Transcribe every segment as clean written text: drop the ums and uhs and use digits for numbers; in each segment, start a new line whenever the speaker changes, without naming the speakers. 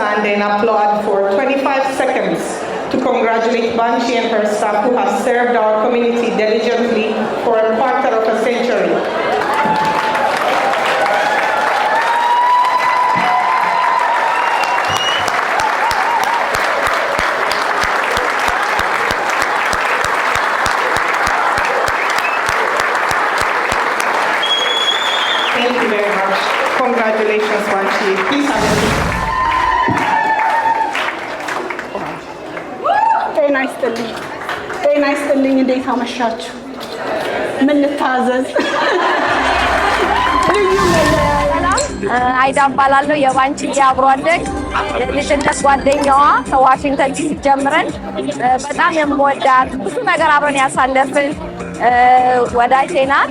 stand and applaud for 25 seconds to congratulate Banshee and her staff who have served our community diligently for a quarter of a century. Thank you very much. Congratulations, Banshee. Please have a seat.
ጤና ይስጥልኝ እንዴት አመሻችሁ ምን ልታዘዝ
አይዳ ባላለው የባንቺ አብሮ አደግ ልጅነት ጓደኛዋ ከዋሽንግተን ዲሲ ጀምረን በጣም የምወዳት ብዙ ነገር አብረን ያሳለፍን ወዳጄ ናት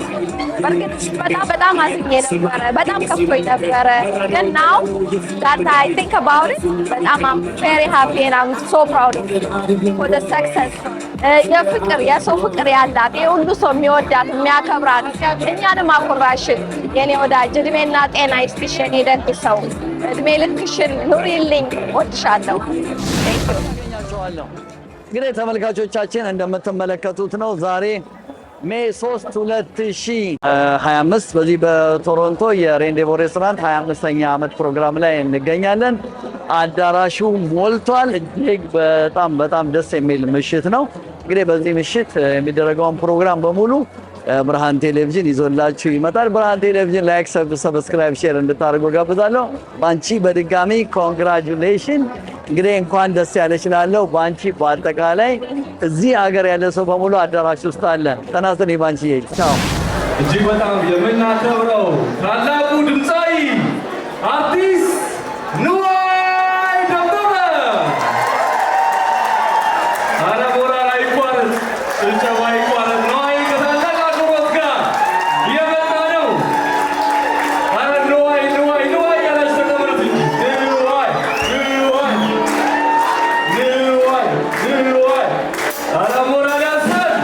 በጣም አዝኜ ነበረ በጣም ከፍቶኝ ነበረ ግን now that I think about it በጣም I'm very happy and I'm so proud of you for the success የሰው ፍቅር ያላት የሁሉ ሰው የሚወዳት የሚያከብራት እኛንም አኩራሽን የኔ ወዳጅ እድሜና ጤና ይስጥሽ የኔ ደግ ሰው እድሜ ልክሽን ኑሪልኝ ወድሻለሁ
እንግዲህ ተመልካቾቻችን እንደምትመለከቱት ነው ዛሬ ሜይ 3 2025 በዚህ በቶሮንቶ የሬንዴቮ ሬስቶራንት 25ኛ ዓመት ፕሮግራም ላይ እንገኛለን አዳራሹ ሞልቷል እጅግ በጣም ደስ የሚል ምሽት ነው እንግዲህ በዚህ ምሽት የሚደረገውን ፕሮግራም በሙሉ ብርሃን ቴሌቪዥን ይዞላችሁ ይመጣል ብርሃን ቴሌቪዥን ላይክ ሰብስክራይብ ሼር እንድታደርጉ ጋብዛለሁ ባንቺ በድጋሚ ኮንግራቹሌሽን እንግዲህ እንኳን ደስ ያለሽ እላለሁ ባንቺ በአጠቃላይ እዚህ ሀገር ያለ ሰው በሙሉ አዳራሽ ውስጥ አለ ተናስተን ባንቺ ቻው
እጅግ በጣም የምናከብረው ታላቁ ድምፃዊ አርቲስት ንዋይ ደበበ አረ ሞራል አይቋረጥ ጭብጨባ አይቋረጥ ንዋይ ከታላቅ አክብሮት ጋር እየመጣ ነው አረ ንዋይ ያላችሁ ተቀበሉት እንጂ ንዋይ አረ ሞራል ያሰድ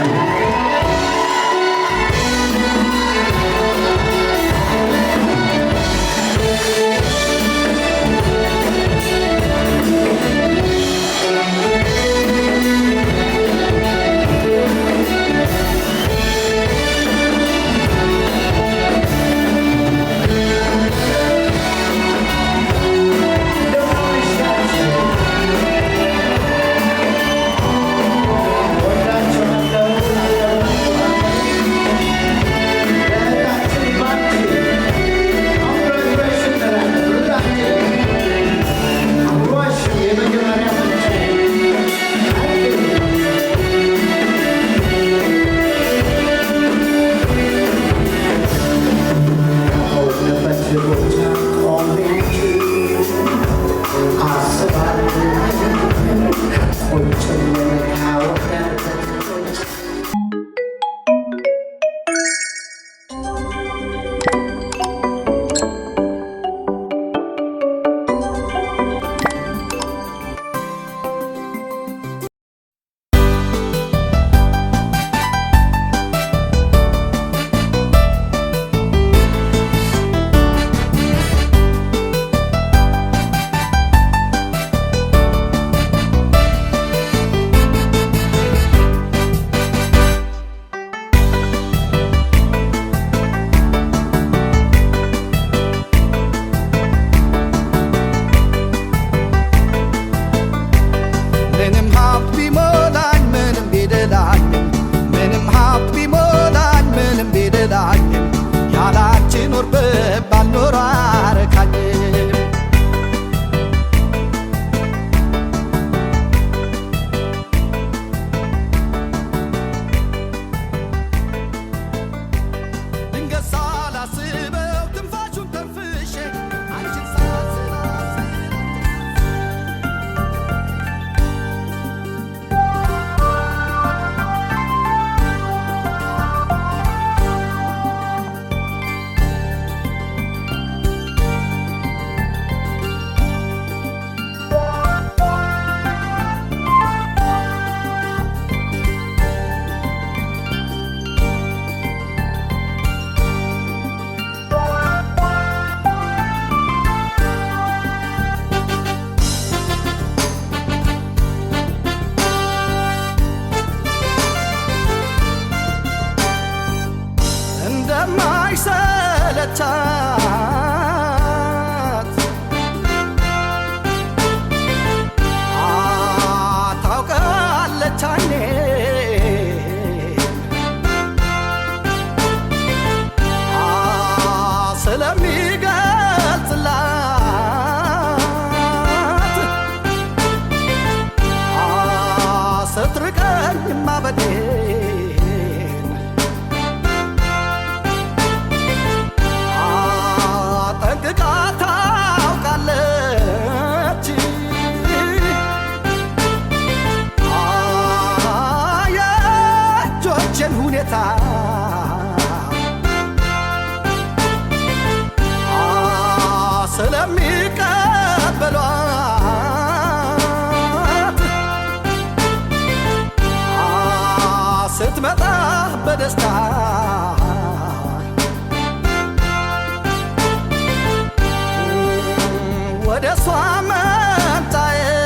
መምጣዬን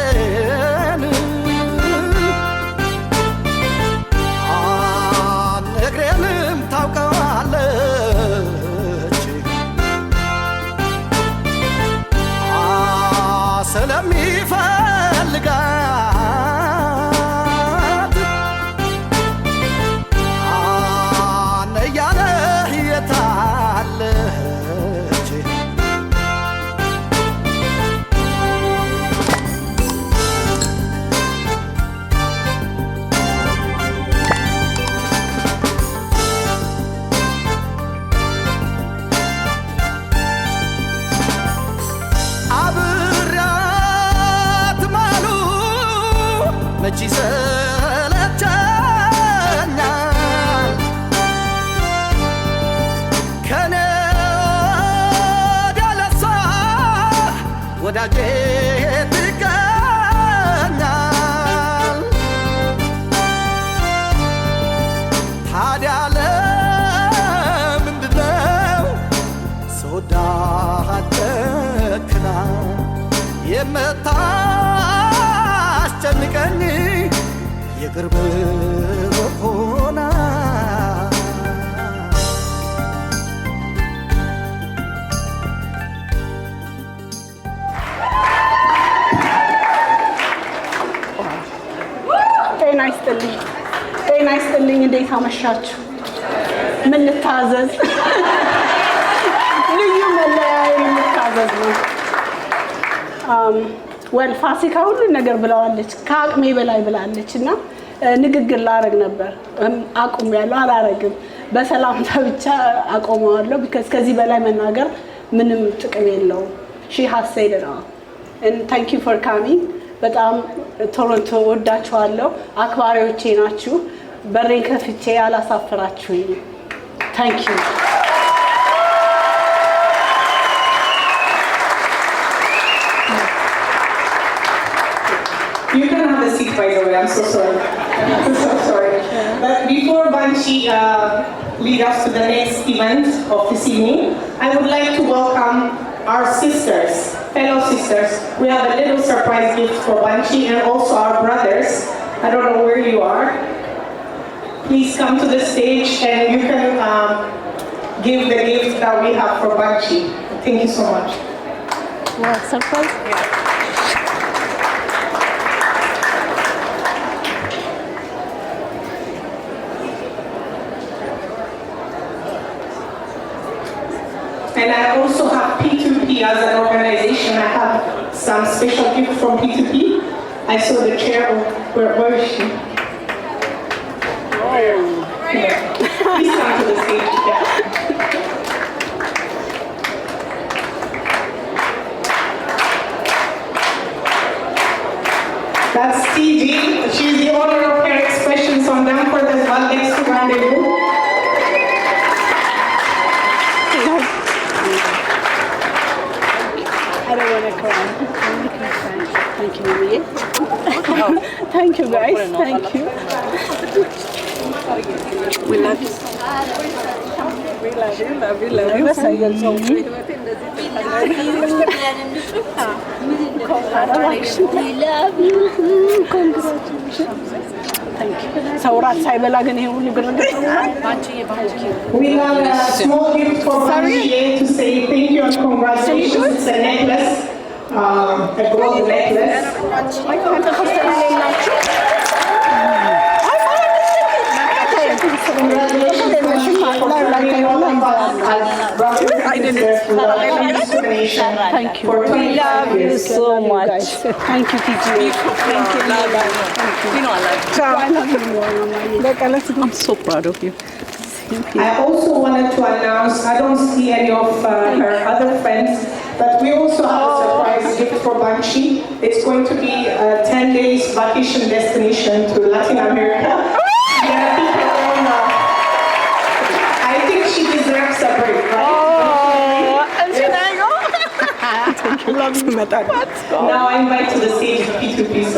ነግሬንም ታውቀዋለች ስለሚፈልጋት እያለ የታለች አብሬያት ማሉ መች ይሰለቸኛል ከኔ ወዲያ ለሷ ወዳጄ ትገኛል ታዲያ ለምንድነው ስወዳት ጨክና የምታስጨንቀኝ የቅርብ ሆና
ጤና ይስጥልኝ። ጤና ይስጥልኝ። እንዴት አመሻችሁ? ምን ልታዘዝ? ልዩ መለያዬ ልታዘዝ ነው። ወል ፋሲካ ሁሉን ነገር ብለዋለች፣ ከአቅሜ በላይ ብላለች እና ንግግር ላረግ ነበር አቁሜያለሁ፣ አላረግም። በሰላምታ ብቻ አቆመዋለሁ። ቢካዝ ከዚህ በላይ መናገር ምንም ጥቅም የለውም። ሺ ሃዝ ሴድ ኢት ኦል ኤንድ ታንክ ዩ ፎር ካሚንግ። በጣም ቶሮንቶ ወዳችኋለሁ። አክባሪዎቼ ናችሁ። በሬን ከፍቼ አላሳፈራችሁኝ። ታንክ ዩ።
You can have a seat, by the way. I'm so sorry. I'm so sorry. But before Banshi lead us to the next event of this evening, I would like to welcome our sisters, fellow sisters. We have a little surprise gift for Banshi and also our brothers. I don't know where you are. Please come to the stage and you can give the gift that we have for Banshi. Thank you so much.
Wow, surprise?
Yeah. And I also have P2P as an organization. I have some special gift from P2P. I saw the chair. Where is she? Yeah. Please come to the stage. Yeah. That's TG. She's the owner of Hair Expressions on Danforth as well, next to Rendezvous.
I don't want to cry. Thank you, Mimi. Thank you, guys. Thank you. We love you. We love you. Love you. Love you. Best I can so We love you. Congratulations. Thank you. ሰውራት ሳይበላ ግን ይሄ ሁሉ ግርግር
We have a small gift for Banshi to say thank you and congratulations. It's a necklace, a gold necklace.
Thank you.
We love you
so much. Thank you, TG. Thank you. Love you. You know I love you. I love you more, Mama. I'm so proud of you.
I also wanted to announce, I don't see any of her other friends, but we also have a surprise gift for Banshi. It's going to be a 10 days vacation destination to Latin America. Yeah, people don't know. I think she deserves a break, right?
Love you, Mata.
Now I invite to the stage P2P's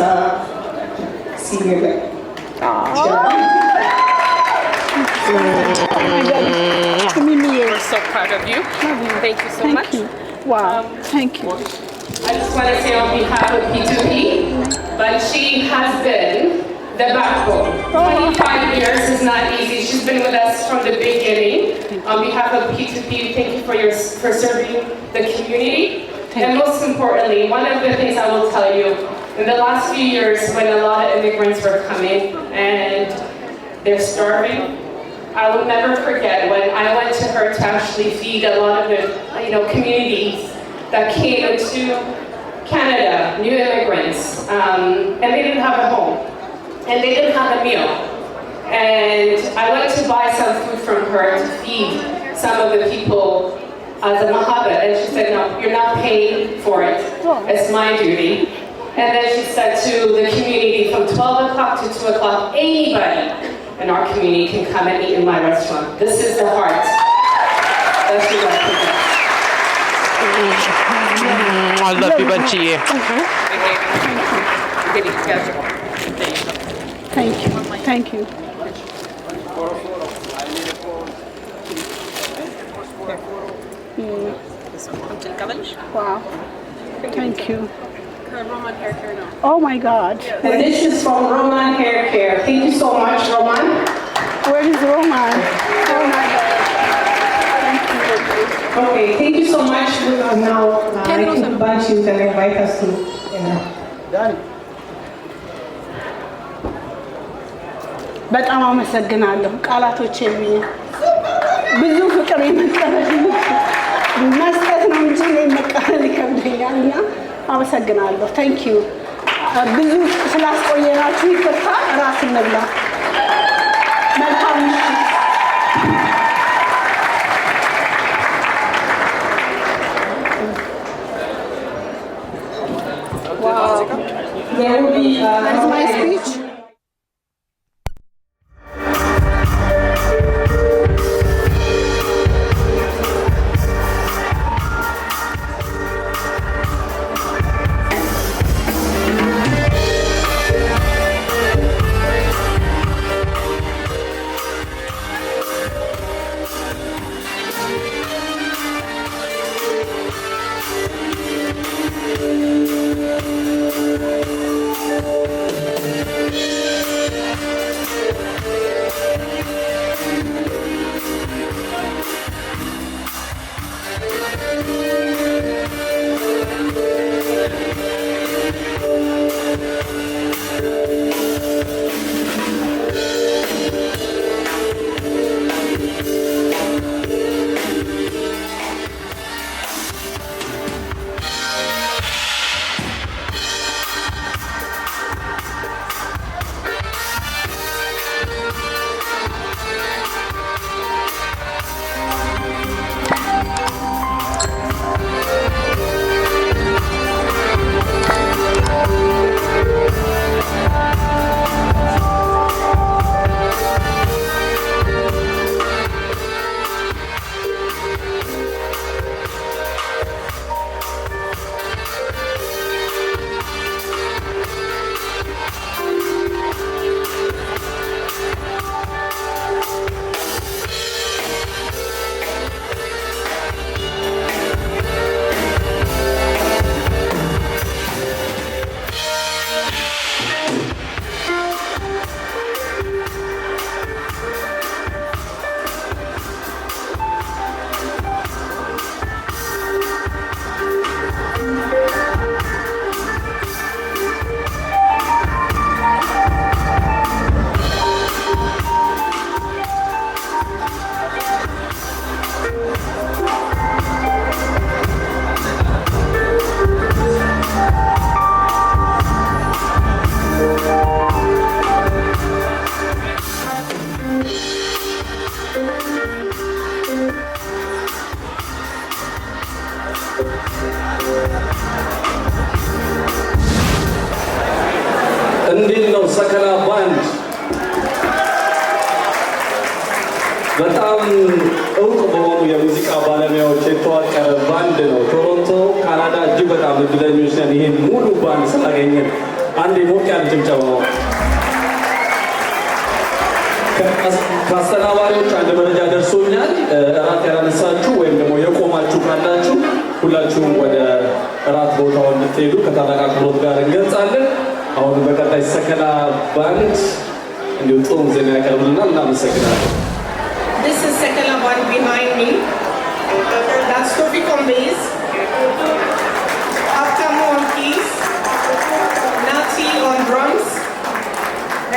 senior guy.
Mimi,
We're so proud of you. Thank you so much.
Wow, thank you.
I just want to say on behalf of P2P, but she has been the backbone. 25 years is not easy. She's been with us from the beginning. On behalf of P2P, thank you for serving the community. And most importantly, one of the things I will tell you, in the last few years when a lot of immigrants were coming and they're starving, I will never forget when I went to her to actually feed a lot of the communities that came into Canada, new immigrants, and they didn't have a home, and they didn't have a meal. And I went to buy some food from her to feed some of the people as a mahabbat, and she said, no, you're not paying for it, it's my duty. And then she said to the community from 12 o'clock to 2 o'clock, anybody in our community can come and eat in my restaurant. This is the heart that she represents.
I love you, Banchi.
Thank you. Wow. Thank you.
Roman Hair Care now.
Oh my God.
And this is from Roman Hair Care. Thank you so much, Roman.
Where is Roman? Oh my God.
Okay, thank you so much. Now, I think Banchi you can invite us to,
በጣም አመሰግናለሁ። ቃላቶች የሚል ብዙ ፍቅር የመቀበል መስጠት ነው እንጂ መቀበል ይከብደኛል እና አመሰግናለሁ። ታንክ ዩ ብዙ ስላስቆየናችሁ ይቅርታ። እራት እንብላ። መልካም ምሽት።
There will be
That's my speech.
እንዴት ነው ሰከላ ባንድ? በጣም እውቅ በሆኑ የሙዚቃ ባለሙያዎች የተዋቀረ ባንድ ነው። ቶሮንቶ ካናዳ እጅግ በጣም እድለኞች ነን ይሄን ሙሉ ባንድ ስላገኘን። አንድ ሞቅ ያለ ጭብጨባ ነው። ከአስተናባሪዎች አንድ መረጃ ደርሶኛል። እራት ያላነሳችሁ ወይም ደግሞ የቆማችሁ ካላችሁ ሁላችሁም ወደ እራት ቦታው እንድትሄዱ ከታላቅ አክብሮት ጋር እንገልጻለን። አሁን በቀጣይ ሰከላ ባንድ እንዲሁ ጥሩ ዜና ያቀርብልናል። እናመሰግናለን።
This is Sekala Band behind me. That's Tofik on bass, Aftamu on keys, Nati on drums,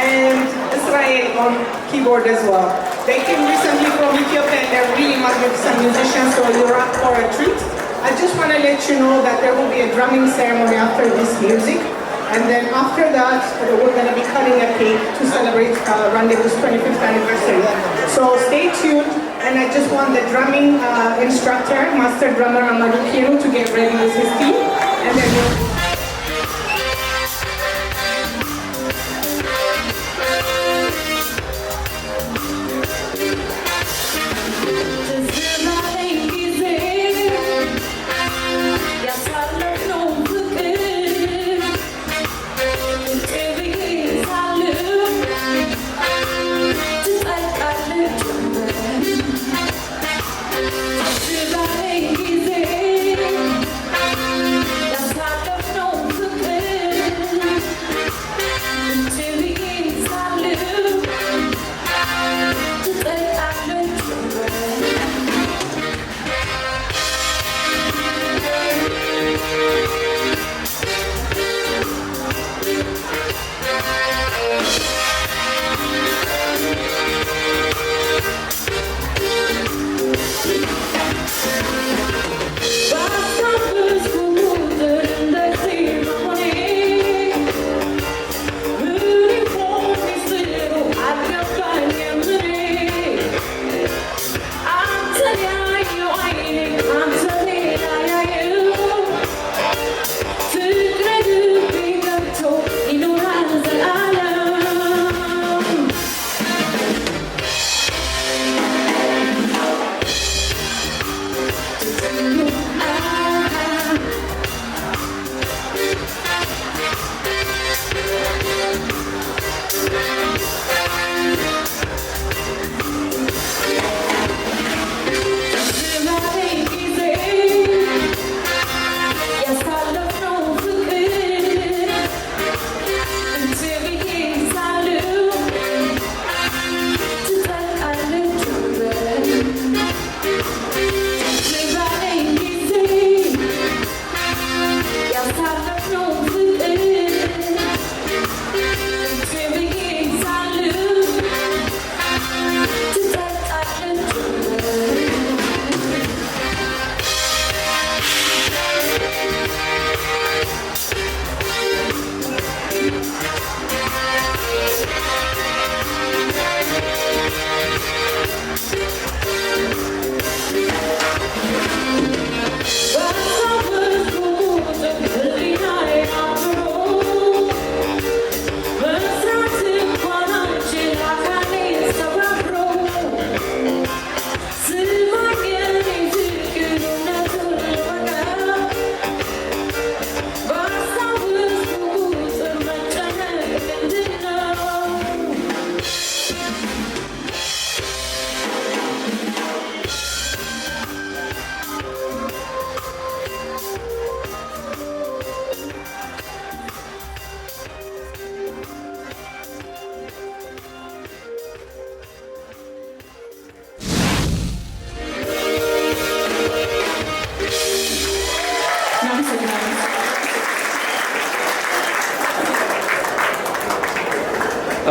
and Israel on keyboard as well. They came recently from Ethiopia and they're really magnificent musicians, so you're up for a treat. I just want to let you know that there will be a drumming ceremony after this music. And then after that, we're going to be cutting a cake to celebrate Rendezvous's 25th anniversary. So stay tuned, and I just want the drumming instructor, master drummer Amadou Kiro, to get ready with his team. And then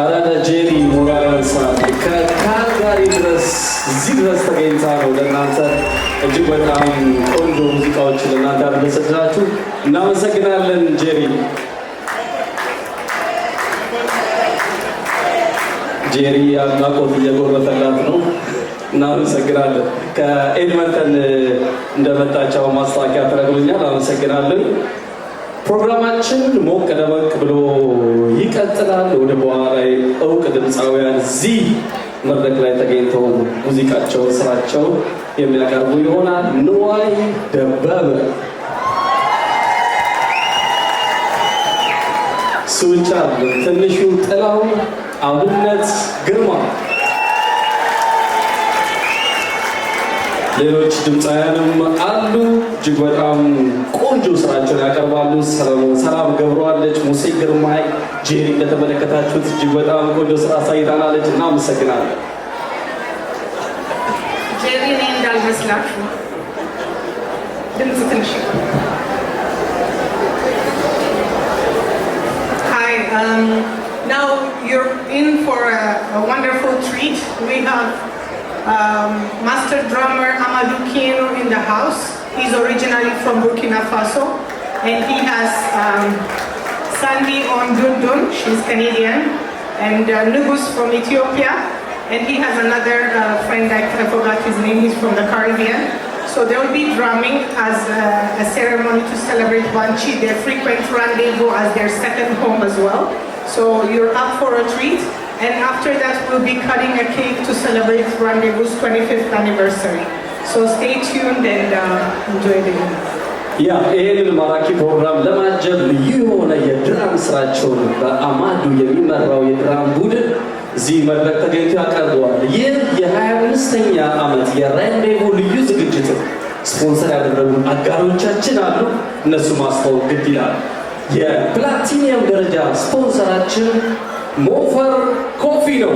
አራዳ ጄሪ ሞራንሳ ከካልጋሪ ድረስ እዚህ ድረስ ተገኝታ ነው ለእናንተ እጅግ በጣም ቆንጆ ሙዚቃዎች ለእናንተ አድርሰላችሁ። እናመሰግናለን ጄሪ። ጄሪ አድናቆት እየጎረፈላት ነው። እናመሰግናለን። ከኤድመንተን እንደመጣቸው ማስታወቂያ ተነግሮኛል። አመሰግናለን። ፕሮግራማችን ሞቅ ደመቅ ብሎ ይቀጥላል። ወደ በኋላ ላይ እውቅ ድምፃውያን እዚህ መድረክ ላይ ተገኝተው ሙዚቃቸውን ስራቸው የሚያቀርቡ ይሆናል። ንዋይ ደበበ፣ ሱቻ፣ ትንሹ ጥላው፣ አብነት ግርማ ሌሎች ድምፃውያንም አሉ። እጅግ በጣም ቆንጆ ስራቸውን ያቀርባሉ። ሰላም ገብረዋለች፣ ሙሴ ግርማይ፣ ጄሪ እንደተመለከታችሁት እጅግ በጣም ቆንጆ ስራ አሳይታናለች። እናመሰግናለን።
ጄሪ እኔ እንዳልመስላችሁ ድምፅ ትንሽ
now you're in for a wonderful treat. We have master drummer Amadou Kino in the house. He's originally from Burkina Faso, and he has Sandy Ondundun, she's Canadian, and Nugus from Ethiopia, and he has another friend, I forgot his name, he's from the Caribbean. So they will be drumming as a ceremony to celebrate Banchi, their frequent rendezvous as their second home as well. So you're up for a treat. And after that, we'll be cutting a cake to celebrate Rendezvous's 25th anniversary. So stay tuned and enjoy the event.
ይህንን ማራኪ ፕሮግራም ለማጀብ ልዩ የሆነ የድራም ስራቸውን በአማዱ የሚመራው የድራም ቡድን እዚህ መድረክ ተገኝቶ ያቀርበዋል። ይህ የ25ኛ ዓመት የሬንዴቮ ልዩ ዝግጅት ስፖንሰር ያደረጉ አጋሮቻችን አሉ። እነሱ ማስተዋወቅ ግድ ይላል። የፕላቲኒየም ደረጃ ስፖንሰራችን ሞፈር ኮፊ ነው።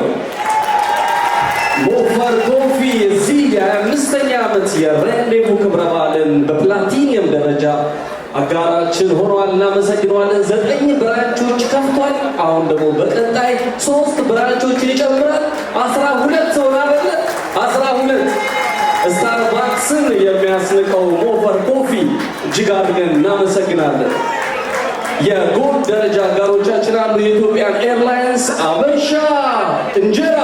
ሞፈር ኮፊ እዚህ የ25ኛ ዓመት የሬንዴቮ ክብረ በዓልን በፕላቲኒየም ደረጃ አጋራችን ሆኗል። እናመሰግነዋለን። 9 ብራንቾች ከፍቷል። አሁን ደግሞ በቀጣይ 3 ብራንቾችን ይጨምራል። 12 ሆነ አይደለ? 12 ስታርባክስን የሚያስንቀው ሞፈር ኮፊ እጅግ አድርገን እናመሰግናለን። የጎልድ ደረጃ አጋሮቻችን አሉ። የኢትዮጵያን ኤርላይንስ፣ አበሻ እንጀራ፣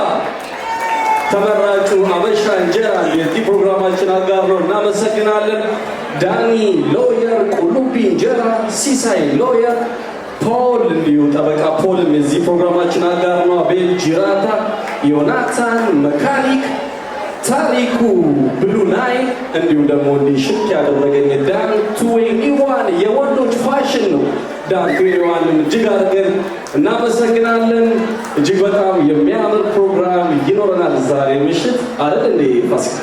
ተመራጩ አበሻ እንጀራ የዚህ ፕሮግራማችን አጋር ነው። እናመሰግናለን። ዳኒ ሎየር፣ ቁሉቢ እንጀራ፣ ሲሳይ ሎየር፣ ፖል እንዲሁ ጠበቃ ፖልም የዚህ ፕሮግራማችን አጋር ነው። አቤል ጂራታ፣ ዮናታን መካኒክ፣ ታሪኩ ብሉ ናይል እንዲሁም ደግሞ እንዲሽክ ያደረገኝ ዳን ቱዌኒዋን የወንዶች ፋሽን ነው። ዳን ቱዌኒዋንን እጅግ አድርገን እናመሰግናለን። እጅግ በጣም የሚያምር ፕሮግራም ይኖረናል ዛሬ ምሽት አይደል እንዴ ፋሲካ?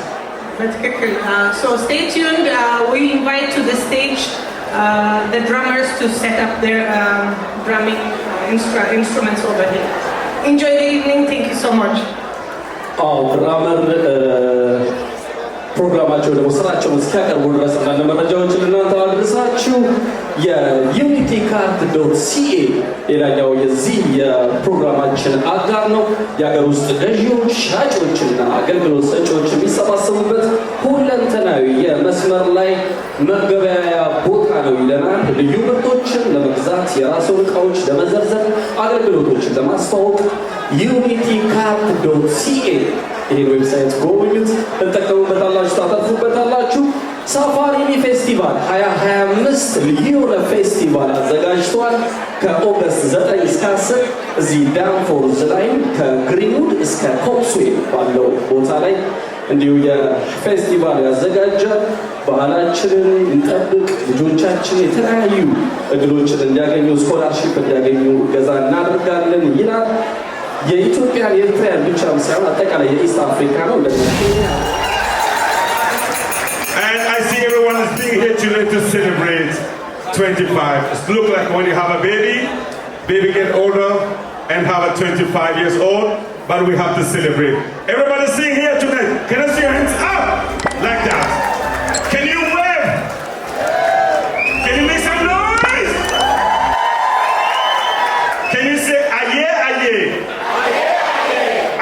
So stay tuned. We invite to the stage the drummers to set up their drumming instruments over here. Enjoy the evening. Thank you so much.
ድራመር ፕሮግራማቸው ደግሞ ስራቸውን እስኪያቀርቡ ድረስ አንዳንድ መረጃዎችን ለእናንተ አድርሳችሁ የዩኒቲ ካርድ ዶት ሲኤ ሌላኛው የዚህ የፕሮግራማችን አጋር ነው። የሀገር ውስጥ ገዢዎች፣ ሻጮችና አገልግሎት ሰጪዎች የሚሰባሰቡበት ሁለንተናዊ የመስመር ላይ መገበያያ ቦታ ነው ይለናል። ልዩ ምርቶችን ለመግዛት፣ የራስዎን እቃዎች ለመዘርዘር፣ አገልግሎቶችን ለማስተዋወቅ ዩኒቲ ካርድ ዶት ሲኤ ይህን ዌብሳይት ጎብኙት፣ ተጠቀሙበታላችሁ፣ ታተርፉበታላችሁ። ሳፋሪኒ ፌስቲቫል 2025 ልዩ የሆነ ፌስቲቫል አዘጋጅቷል። ከኦገስት 9 እስከ 10 እዚህ ዳንፎርዝ ላይ ከግሪንውድ እስከ ኮፕስዌይ ባለው ቦታ ላይ እንዲሁ የፌስቲቫል ያዘጋጃል። ባህላችንን እንጠብቅ፣ ልጆቻችን የተለያዩ እድሎችን እንዲያገኙ፣ ስኮላርሺፕ እንዲያገኙ እገዛ እናደርጋለን ይላል። የኢትዮጵያን የኤርትራን ብቻም ሳይሆን አጠቃላይ የኢስት አፍሪካ ነው።
And I see everyone is being here today to celebrate 25. It looks like when you have a baby get older and have a 25 years old, but we have to celebrate. Everybody sing here tonight. Can I see your hands up? Like that. Can you wave? Can you make some noise? Can you say aye, aye?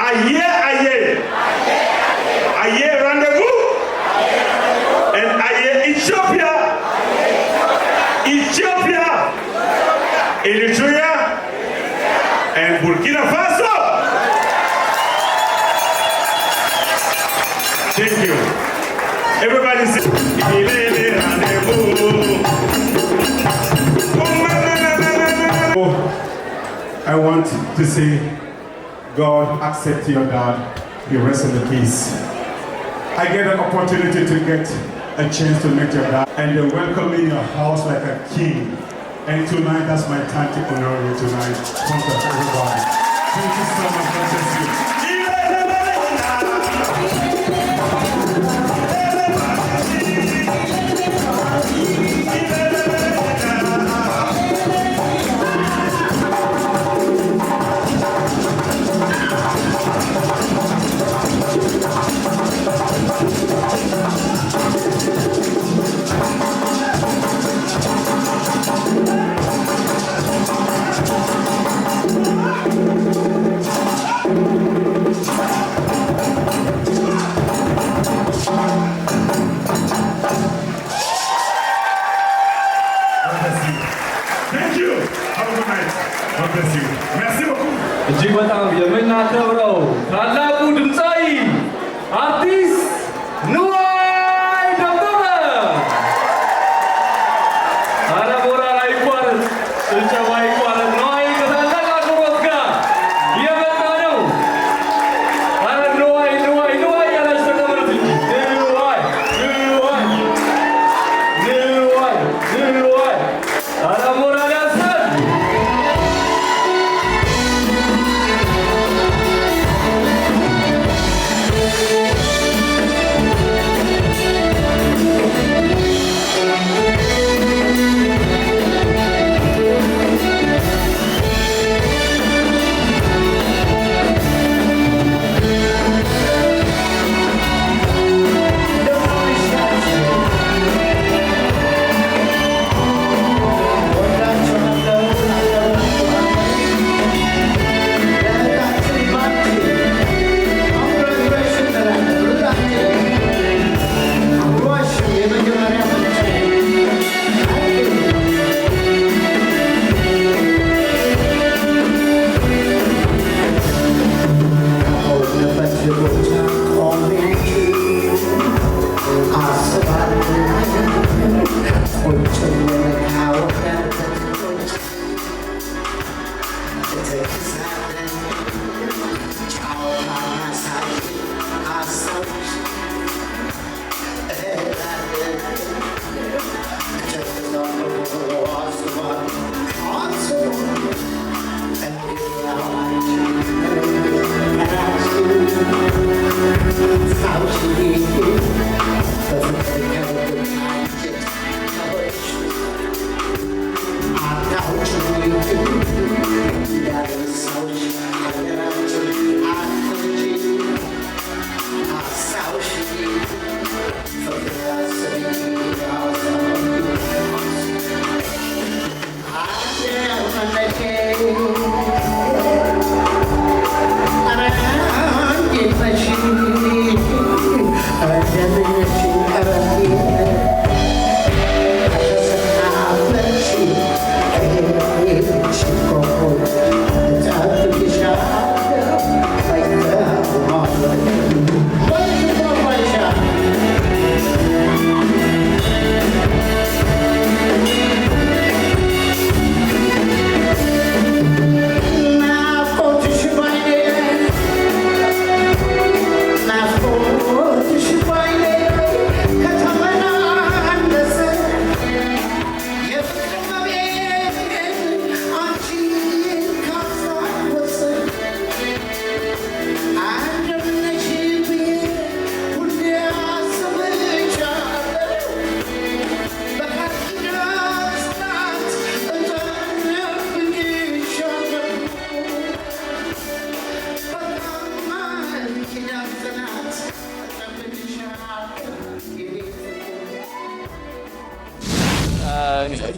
Aye, aye. Aye, rendezvous. And aye, Ethiopia. Ethiopia. Eritrea. And Burkina Faso. Thank you. Everybody say I want to say God accept your dad. He rest in peace. I get an opportunity to get a chance to meet your dad and they welcome me in your house like a king. And tonight, that's my time to honor you tonight. Thank you, everybody. Thank you so much. God bless you. bless you. Merci beaucoup.
እጅግ በጣም የምናከብረው ታላቁ ድምፃዊ አርቲስት ንዋይ ደበበ። ኧረ ሞራል አይቋረጥ፣ ጭብጨባ አይቋረጥ። ንዋይ ከታላቅ አክብሮት ጋር እየመጣ ነው። ኧረ ንዋይ ንዋይ ንዋይ ያላችሁ ተቀበሉት እንጂ ንዋይ ንዋይ ንዋይ ንዋይ። ኧረ ሞራል ያሰጥ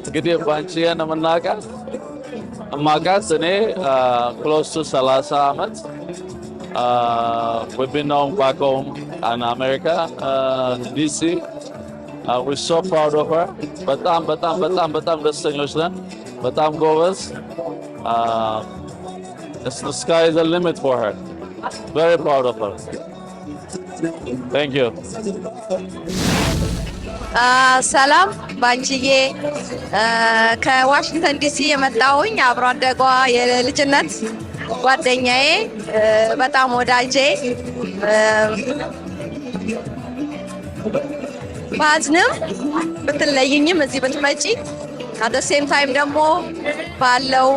እንግዲህ ባንቺን የምናውቃት እማውቃት እኔ close to 30 ዓመት we've been known back home in America, DC. We're so proud of her. በጣም ደስተኞች ነን። በጣም ጎበዝ። The sky is the limit for her. Very proud of her. Thank you.
ሰላም ባንቺዬ ከዋሽንግተን ዲሲ የመጣሁኝ አብሮ አደጓ የልጅነት ጓደኛዬ በጣም ወዳጄ ባዝንም ብትለይኝም እዚህ ብትመጪ at the same time ደግሞ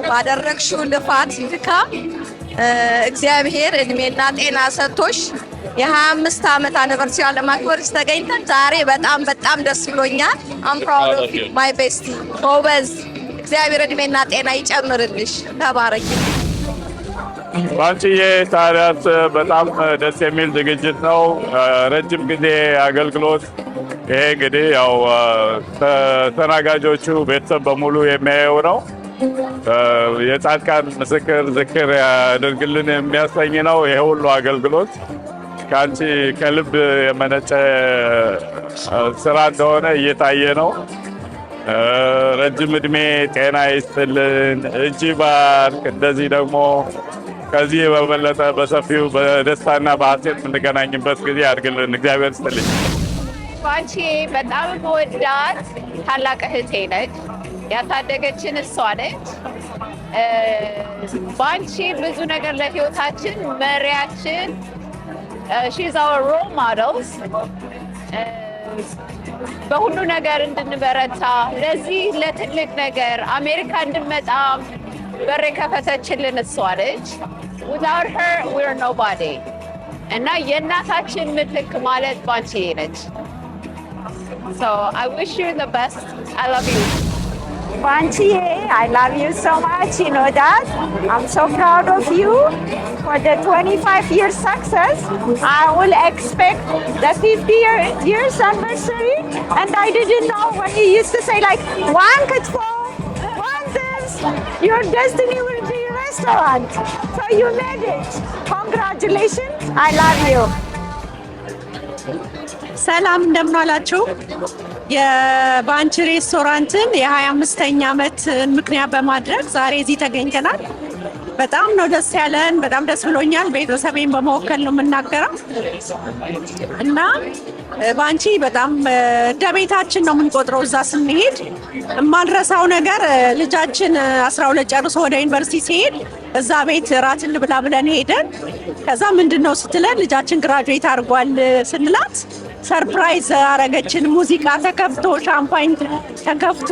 ባደረግሽው ልፋት ድካም እግዚአብሔር እድሜና ጤና ሰጥቶሽ የ25 ዓመት አኒቨርሰሪ ለማክበር ተገኝተን ዛሬ በጣም ደስ ብሎኛል። I'm proud of you my bestie. ጎበዝ እግዚአብሔር እድሜና ጤና ይጨምርልሽ። ተባረኪ።
ባንቺዬ ታዲያስ በጣም ደስ የሚል ዝግጅት ነው። ረጅም ጊዜ አገልግሎት። ይሄ እንግዲህ ያው ተናጋጆቹ ቤተሰብ በሙሉ የሚያየው ነው። የጻድቃን ምስክር ዝክር ያደርግልን የሚያሰኝ ነው። ይሄ ሁሉ አገልግሎት ከአንቺ ከልብ የመነጨ ስራ እንደሆነ እየታየ ነው። ረጅም እድሜ ጤና ይስጥልን፣ እጅ ባርክ። እንደዚህ ደግሞ ከዚህ በበለጠ በሰፊው በደስታና በሐሴት የምንገናኝበት ጊዜ አድርግልን። እግዚአብሔር ይስጥልኝ።
ባንቺ በጣም መወዳት ታላቅ እህቴ ነች። ያሳደገችን እሷ ነች። ባንቺ ብዙ ነገር ለህይወታችን መሪያችን she's our role models በሁሉ ነገር እንድንበረታ ለዚህ ለትልቅ ነገር አሜሪካ እንድንመጣ በር ከፈተችልን እሷ ነች። without her we're nobody እና የእናታችን ምትክ ማለት ባንቺ ነች። so I wish you the best. I love you.
Banchi, I love you so much, you know that. I'm so proud of you for the 25-year success. I will expect the 50 years anniversary, and I didn't know when you used to say like, one kitfo, one this, your destiny will be a restaurant. So you made it. Congratulations. I love you.
ሰላም እንደምን አላችሁ? የባንቺ ሬስቶራንትን የ25ኛ ዓመት ምክንያት በማድረግ ዛሬ እዚህ ተገኝተናል። በጣም ነው ደስ ያለን። በጣም ደስ ብሎኛል። ቤተሰቤን በመወከል ነው የምናገረው እና ባንቺ በጣም ደቤታችን ነው የምንቆጥረው። እዛ ስንሄድ የማልረሳው ነገር ልጃችን 12 ጨርሶ ወደ ዩኒቨርሲቲ ሲሄድ እዛ ቤት ራት እንብላ ብለን ሄደን ከዛ ምንድነው ስትለን ልጃችን ግራጁዌት አድርጓል ስንላት ሰርፕራይዝ አረገችን። ሙዚቃ ተከፍቶ ሻምፓኝ ተከፍቶ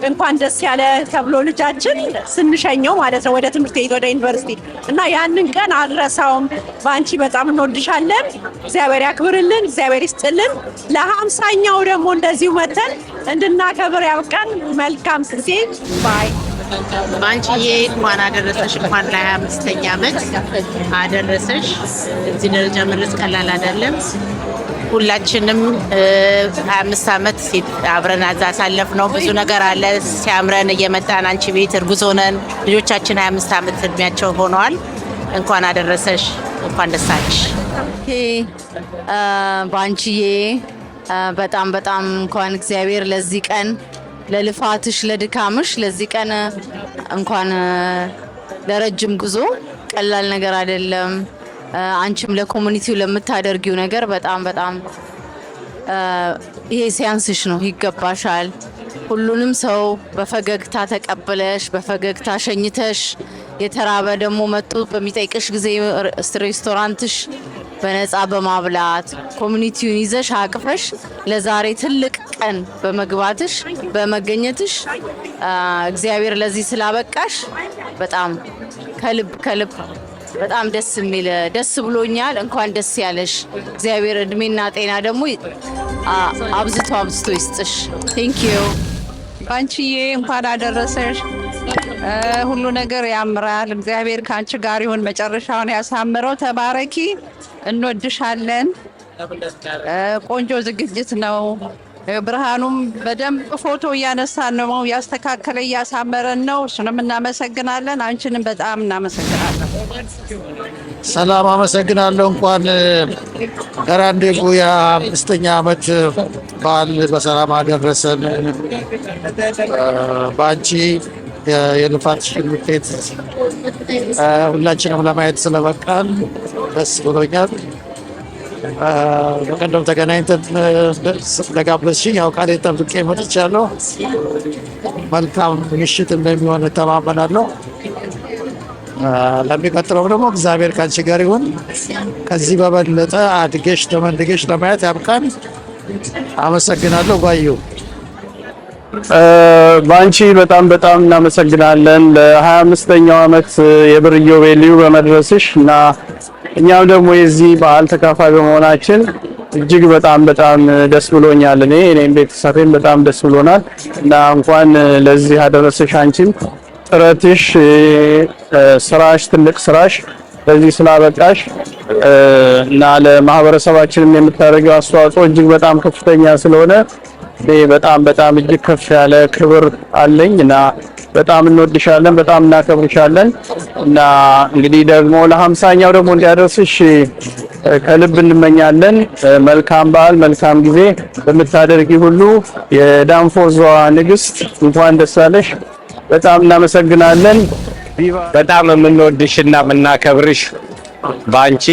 እንኳን ደስ ያለ ተብሎ ልጃችን ስንሸኘው ማለት ነው ወደ ትምህርት ቤት ወደ ዩኒቨርሲቲ እና ያንን ቀን አልረሳውም። ባንቺ በጣም እንወድሻለን። እግዚአብሔር ያክብርልን፣ እግዚአብሔር ይስጥልን። ለ50ኛው ደግሞ እንደዚሁ መተን እንድናከብር ያብቃን። መልካም ጊዜ ባይ።
ባንቺዬ እንኳን አደረሰሽ፣ እንኳን ለ25ኛ ዓመት አደረሰሽ። እዚህ ደረጃ መድረስ ቀላል አይደለም። ሁላችንም 25 ዓመት አብረን አሳለፍነው። ብዙ ነገር አለ። ሲያምረን እየመጣን አንቺ ቤት እርጉዝ ሆነን ልጆቻችን 25 ዓመት እድሜያቸው ሆነዋል። እንኳን አደረሰሽ፣ እንኳን ደስ አለሽ።
ባንቺዬ በጣም በጣም እንኳን እግዚአብሔር ለዚህ ቀን ለልፋትሽ ለድካምሽ ለዚህ ቀን እንኳን ለረጅም ጉዞ ቀላል ነገር አይደለም። አንቺም ለኮሙኒቲው ለምታደርጊው ነገር በጣም በጣም ይሄ ሲያንስሽ ነው፣ ይገባሻል። ሁሉንም ሰው በፈገግታ ተቀበለሽ በፈገግታ ሸኝተሽ የተራበ ደግሞ መጥቶ በሚጠይቅሽ ጊዜ ሬስቶራንትሽ በነፃ በማብላት ኮሙኒቲውን ይዘሽ አቅፈሽ ለዛሬ ትልቅ ቀን በመግባትሽ በመገኘትሽ እግዚአብሔር ለዚህ ስላበቃሽ በጣም ከልብ በጣም ደስ ብሎኛል። እንኳን ደስ ያለሽ። እግዚአብሔር እድሜና ጤና ደግሞ አብዝቶ ይስጥሽ። ቴንክ ዩ
ባንቺዬ፣ እንኳን አደረሰሽ። ሁሉ ነገር ያምራል። እግዚአብሔር ካንቺ ጋር ይሁን፣ መጨረሻውን ያሳምረው። ተባረኪ። እንወድሻለን። ቆንጆ ዝግጅት ነው። ብርሃኑም በደንብ ፎቶ እያነሳን ነው፣ ያስተካከለ እያሳመረን ነው። እሱንም እናመሰግናለን። አንቺንም በጣም እናመሰግናለን።
ሰላም፣ አመሰግናለሁ። እንኳን ራንዴቮ የ5ኛ ዓመት በዓል በሰላም አደረሰን። ባንቺ የልፋትሽን ውጤት ሁላችንም ለማየት ስለበቃን ደስ ብሎኛል። በቀደም ተገናኝተን ስለጋበዝሽኝ ያው ቃሌን ጠብቄ መጥቻለሁ። መልካም ምሽት እንደሚሆን እተማመናለሁ። ለሚቀጥለው ደግሞ እግዚአብሔር ካንቺ ጋር ይሁን። ከዚህ በበለጠ አድገሽ ተመንድገሽ ለማየት ያብቃን። አመሰግናለሁ። ባዩ
ባንቺ በጣም እናመሰግናለን ለ25ኛው ዓመት የብር ኢዮቤልዩ በመድረስሽ እና እኛም ደግሞ የዚህ በዓል ተካፋይ በመሆናችን እጅግ በጣም ደስ ብሎኛል። እኔም ቤተሰቤም በጣም ደስ ብሎናል እና እንኳን ለዚህ አደረሰሽ። አንቺም ጥረትሽ፣ ስራሽ፣ ትልቅ ስራሽ ለዚህ ስላበቃሽ እና ለማህበረሰባችንም የምታደርገው አስተዋጽኦ እጅግ በጣም ከፍተኛ ስለሆነ በጣም እጅግ ከፍ ያለ ክብር አለኝ እና በጣም እንወድሻለን፣ በጣም እናከብርሻለን እና እንግዲህ ደግሞ ለ50ኛው ደግሞ እንዲያደርስሽ ከልብ እንመኛለን። መልካም በዓል፣ መልካም ጊዜ በምታደርጊ ሁሉ የዳንፎዟ ንግስት እንኳን ደስ አለሽ። በጣም እናመሰግናለን።
በጣም የምንወድሽና የምናከብርሽ ባንቺ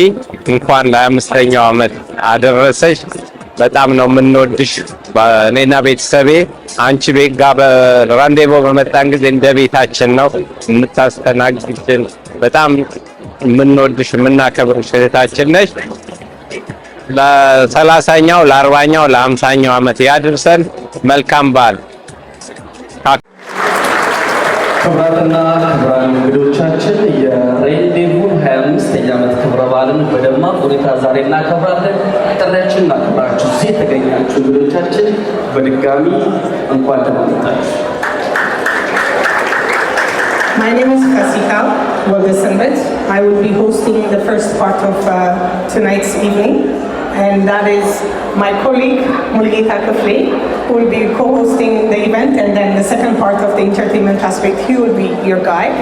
እንኳን ለ25ኛው ዓመት አደረሰሽ። በጣም ነው የምንወድሽ። እኔና ቤተሰቤ አንቺ ቤት ጋር በራንዴቮ በመጣን ጊዜ እንደ ቤታችን ነው የምታስተናግጅን። በጣም የምንወድሽ የምናከብርሽ እህታችን ነሽ። ለ30ኛው ለ40ኛው ለ50ኛው ዓመት ያድርሰን። መልካም በዓል።
ክቡራትና ክቡራን እንግዶቻችን የሬንዴቮን 25ኛ ዓመት ክብረ በዓልን በደማቅ ሁኔታ ዛሬ እናከብራለን። ጥሪያችንን እናከብራችሁ እዚህ የተገኛችሁ እንግዶቻችን በድጋሚ እንኳን ደህና መጣችሁ።
My name is Fasika Wagasanbet. I will be hosting the first part of tonight's evening, and that is my colleague Mulgita Kafle, who will be co-hosting the event, and then the second part of the entertainment aspect, he will be your guide.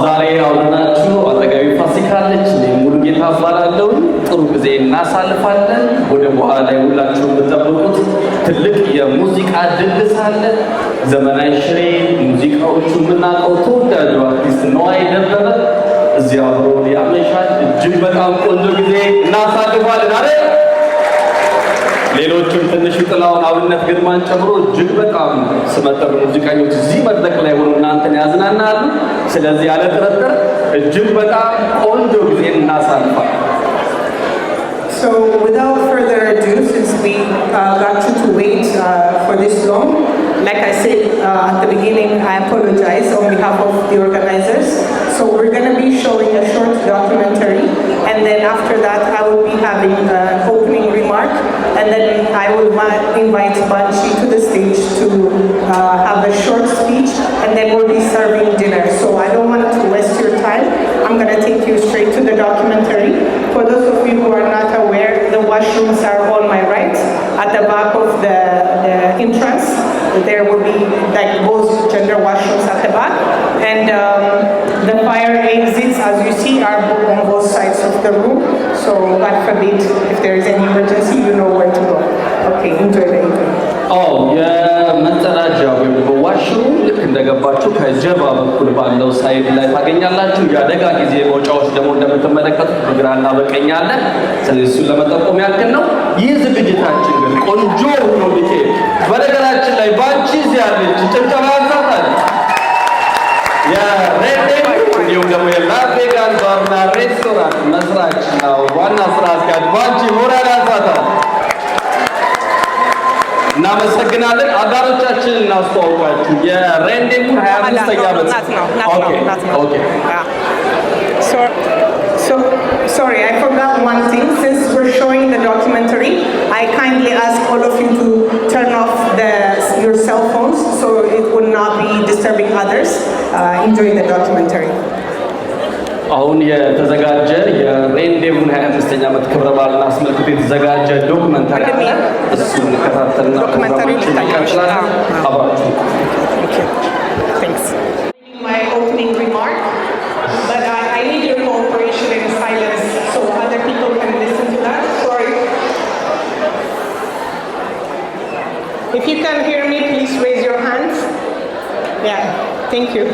ዛሬ አብረናችሁ አጠገቢ ፋሲካ አለች። እኔ ሙሉጌታ እባላለሁ። ጥሩ ጊዜ እናሳልፋለን። ወደ በኋላ ላይ ሁላችሁ የምትጠብቁት ትልቅ የሙዚቃ ድግስ አለ። ዘመናዊ ሽሬ ሙዚቃዎቹ የምናውቀው ተወዳጁ አርቲስት ነዋይ ደበበ እዚህ አብሮን ያመሻል። እጅግ በጣም ቆንጆ ጊዜ እናሳልፋለን አይደል? ሌሎችም ትንሽ ጥላውን አብነት ግርማን ጨምሮ እጅግ በጣም ስመጥር ሙዚቀኞች እዚህ መድረክ ላይ ሆነው እናንተን ያዝናናሉ። ስለዚህ ያለ ጥርጥር እጅግ በጣም ቆንጆ ጊዜ እናሳልፋለን።
So without further ado, since we got you to wait for this long, like I said at the beginning, I apologize on behalf of the organizers. So we're going to be showing a short documentary, and then after that I will be having an opening remark, and then I will invite Banshi to the stage to have a short speech, and then we'll be serving dinner. So I don't want to waste your time. I'm going to take you straight to the documentary. For those of you who are not aware, the washrooms are on my right, at the back of the entrance. There will be like both gender washrooms at the back, and the fire exits, as you see, are on both sides of the room. So God forbid, if there is any emergency, you know where to go. Okay, enjoy the evening.
የመጸዳጃ ወይም ዋሽሩም ልክ እንደገባችሁ ከጀርባ በኩል ባለው ሳይድ ላይ ታገኛላችሁ። የአደጋ ጊዜ መውጫዎች ደግሞ እንደምትመለከቱት በግራና በቀኝ አለ። ስለዚህ እሱን ለመጠቆም ያክል ነው። ይህ ዝግጅታችን ግን ቆንጆ ሆኖ ሊሄድ በነገራችን ላይ ባንቺ እዚህ ያለች ጭብጨባ ያንሳታል። የሬንዴቮ እንዲሁም ደግሞ የላስ ቬጋስ ባርና ሬስቶራንት መስራች ነው ዋና ስራ አስኪያጅ ባንቺ ሞራል ያንሳታል። እናመሰግናለን። አጋሮቻችንን እናስተዋውቃችሁ። የሬንዴቮን 25ኛ ዓመት
Sorry, I forgot one thing. Since we're showing the documentary, I kindly ask all of you to turn off your cell phones so it will not be disturbing others. Enjoy the documentary.
አሁን የተዘጋጀ የሬንዴቮን 25ኛ ዓመት ክብረ በዓልን አስመልክቶ የተዘጋጀ ዶክመንታሪ አለ። እሱን እንከታተልና እንቀጥላለን። አብራችሁ
Thanks. My opening remark, but I need your cooperation in silence so other people can listen to that. Sorry. If you can hear me, please raise your hands. Yeah, thank you.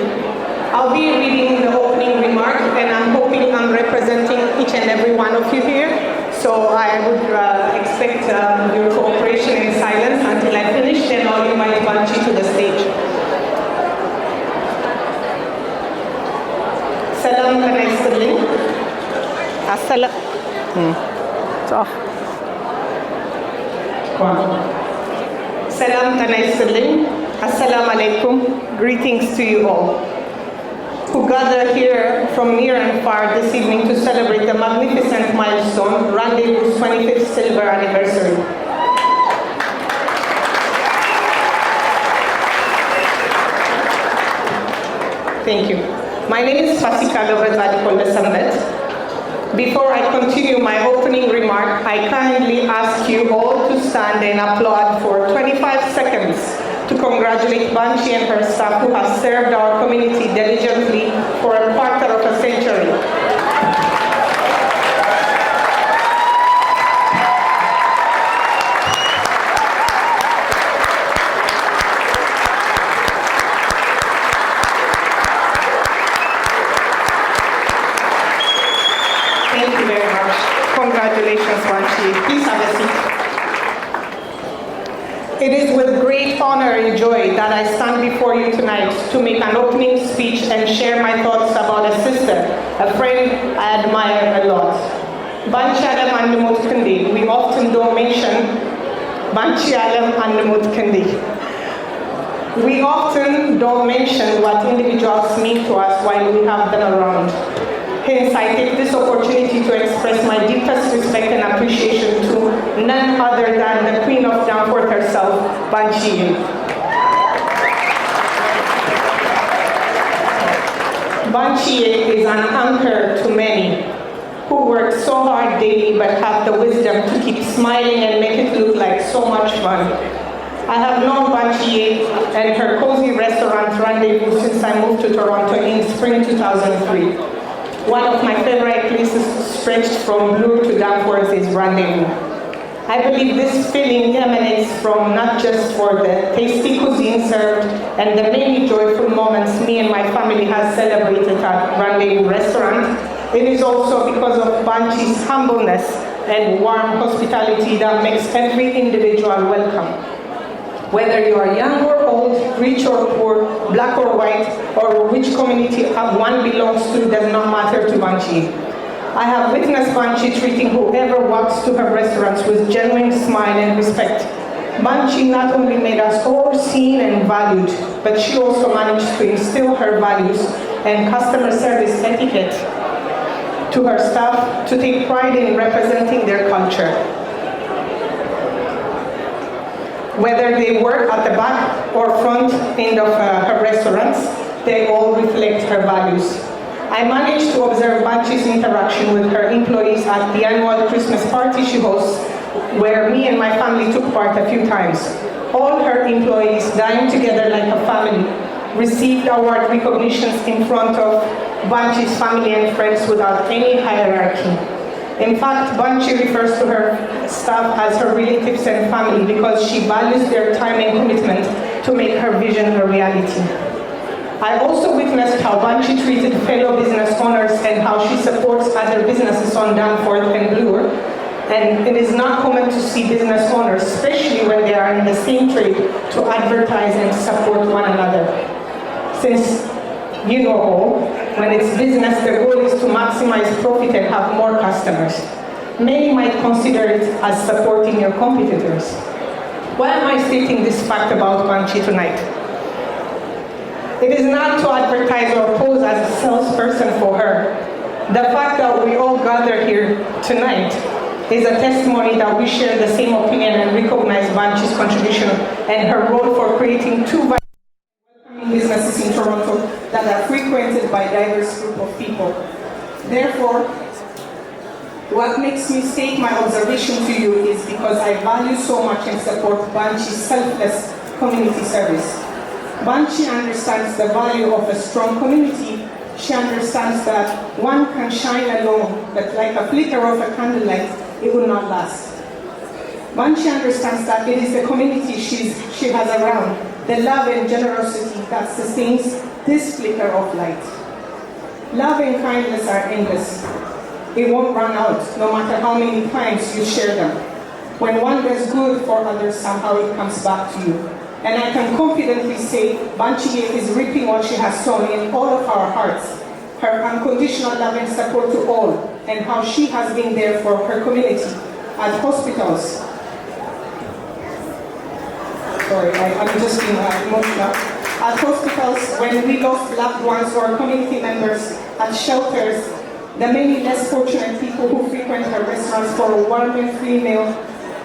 I'll be reading the opening remark, and I'm hoping I'm representing each and every one of you here. So I would expect your cooperation in silence until I finish, then I'll invite Banshi to the stage. Salam Kanaisalin. Assalam. Salam Kanaisalin. Assalamu alaikum. Greetings to you all, who gather here from near and far this evening to celebrate the magnificent milestone, Rendezvous's 25th silver anniversary. Thank you. My name is Fasika Wagasanbet. Before I continue my opening remark, I kindly ask you all to stand and applaud for 25 seconds to congratulate Banchi and her staff who have served our community diligently for a quarter of a century. Thank you very much. Congratulations, Banchi. Please have a seat. It is with great honor and joy that I stand before you tonight to make an opening speech and share my thoughts about a sister, a friend I admire a lot. Banchi Alam Andamut Kandi. We often don't mention Banchi Alam Andamut Kandi. We often don't mention what individuals mean to us while we have them around. Hence, I take this opportunity to express my deepest respect and appreciation to none other than the Queen of Danforth herself, Banchi. Banchi is an anchor to many who work so hard daily but have the wisdom to keep smiling and make it look like so much fun. I have known Banchi and her cozy restaurant Rendezvous since I moved to Toronto in spring 2003. One of my favorite places stretched from Bloor to Danforth is Rendezvous. I believe this feeling emanates from not just for the tasty cuisine served and the many joyful moments me and my family have celebrated at Rendezvous restaurant. It is also because of Banchi's humbleness and warm hospitality that makes every individual welcome. Whether you are young or old, rich or poor, black or white, or which community one belongs to does not matter to Banchi. I have witnessed Banchi treating whoever walks to her restaurants with genuine smile and respect. Banchi not only made us all seen and valued, but she also managed to instill her values and customer service etiquette to her staff to take pride in representing their culture. Whether they work at the back or front end of her restaurants, they all reflect her values. I managed to observe Banchi's interaction with her employees at the annual Christmas party she hosts, where me and my family took part a few times. All her employees dined together like a family, received award recognitions in front of Banchi's family and friends without any hierarchy. In fact, Banchi refers to her staff as her relatives and family because she values their time and commitment to make her vision a reality. I also witnessed how Banchi treated fellow business owners and how she supports other businesses on Danforth and Bloor. And it is not common to see business owners, especially when they are in the same trade, to advertise and support one another. Since you know all, when it's business, the goal is to maximize profit and have more customers. Many might consider it as supporting your competitors. Why am I stating this fact about Banchi tonight? It is not to advertise or pose as a salesperson for her. The fact that we all gather here tonight is a testimony that we share the same opinion and recognize Banchi's contribution and her role for creating two businesses in Toronto that are frequented by a diverse group of people. Therefore, what makes me state my observation to you is because I value so much and support Banchi's selfless community service. Banchi understands the value of a strong community. She understands that one can shine alone, but like a flicker of a candlelight, it will not last. Banchi understands that it is the community she has around, the love and generosity that sustains this flicker of light. Love and kindness are endless. It won't run out, no matter how many times you share them. When one does good for others, somehow it comes back to you. And I can confidently say Banchi is reaping what she has sown in all of our hearts. Her unconditional love and support to all, and how she has been there for her community at hospitals. Sorry, I'm just being emotional. At hospitals, when we lost loved ones or community members, at shelters, the many less fortunate people who frequent her restaurants for a warm and free meal,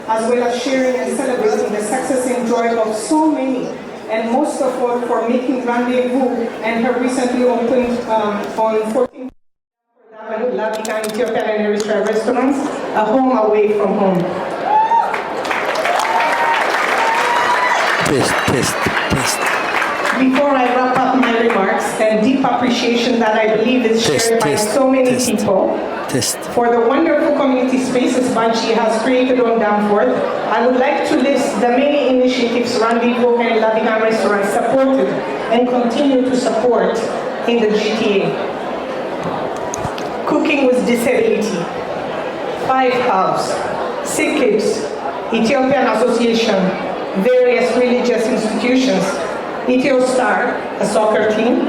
as well as sharing and celebrating the success and joy of so many, and most of all for making Rendezvous and her recently opened on 14th Avenue, Labiga, Ethiopian and Eritrean restaurants, a home away from home. Before I wrap up my remarks, and deep appreciation that I believe is shared by so many people for the wonderful community spaces Banshee has created on Danforth, I would like to list the many initiatives Rendezvous and La Vigan Restaurant supported and continue to support in the GTA. Cooking with Disability, Five House, Sick Kids, Ethiopian Association, various religious institutions, Ethio-Star, a soccer team,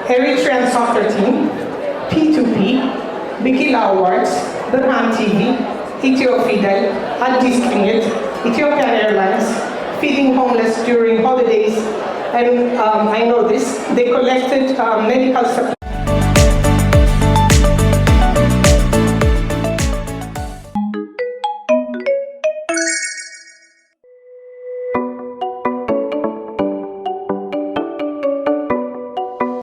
Eritrean soccer team, P2P, Bikila Awards, Burhan TV, Ethio Fidel, Addis Kingit, Ethiopian Airlines, Feeding Homeless during holidays, and I know this, they collected medical supplies